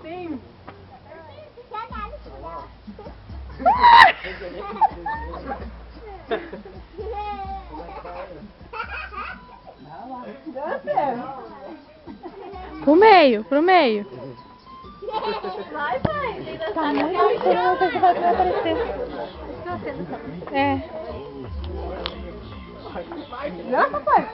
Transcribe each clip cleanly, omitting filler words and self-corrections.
Sim. Pro meio, pro meio. Vai, pai. Tá muito bom, você vai aparecer. É. Não, papai.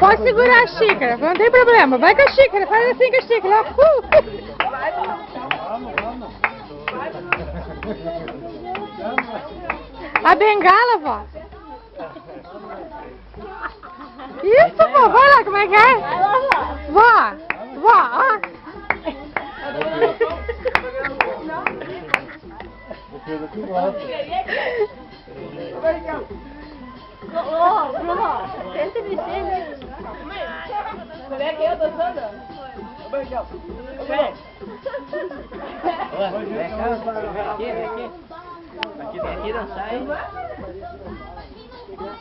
Pode segurar a xícara, não tem problema. Vai com a xícara, faz assim com a xícara. A bengala, vó. Isso, vó, vai lá, como é que é? Vó, ó. Ô, Bruno, tenta mexer, né? Vem aqui, eu tô dançando. Vem cá. Vem aqui dançar, hein?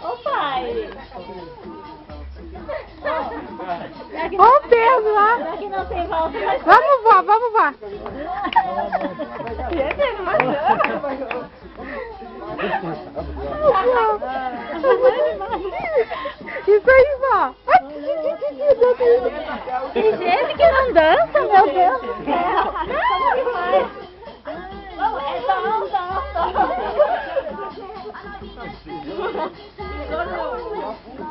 Ô, pai. Olha o peso lá. Será que não tem volta? Vamos, vó, vamos, vó. Isso aí, vó. Tem gente que não dança, meu Deus do céu. Como que faz? Vamos,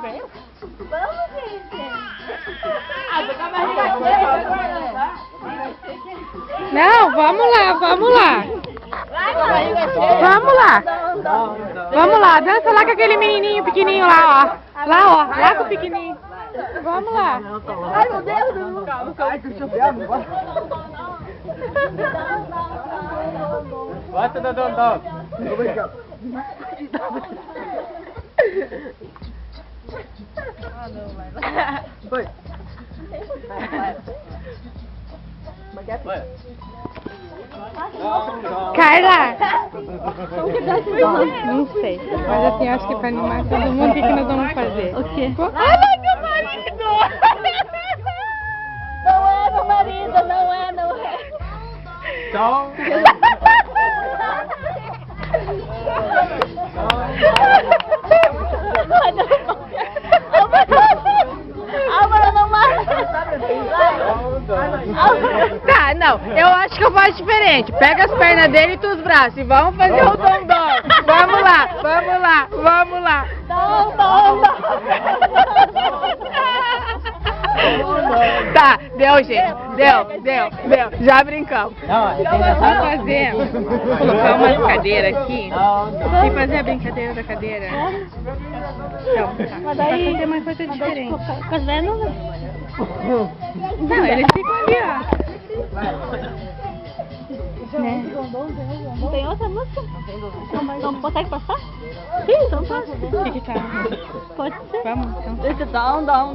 é Vamos, gente. Não, vamos lá, vamos lá. Vamos lá. Vamos lá, dança lá com aquele menininho pequenininho lá, ó. Lá com o pequenininho. Vamos lá. Ai, meu Deus. Calma, calma. Bota no dondão. Foi. Carla! Não sei, mas assim, acho que pra animar todo mundo, o que nós vamos fazer? O quê? Olha meu marido! Não é meu marido, não é. Então... Álvaro, não mata! Tá, não, eu acho que eu faço diferente. Pega as pernas dele e tu os braços e vamos fazer o dom. Vamos lá, vamos lá, vamos lá. Não. Tá, deu, gente. Deu. Já brincamos. Não, tem que Vamos dançar. fazer, colocar umas cadeiras aqui e fazer a brincadeira da cadeira. Então, tá. Mas daí- Vai fazer uma coisa diferente. Com as velhas Não, eles ficam ali, ó. Né? não tem outra música? Não consegue passar? Sim, então passa. O que tá? Pode ser. Vamos, então. Deixa eu dar um.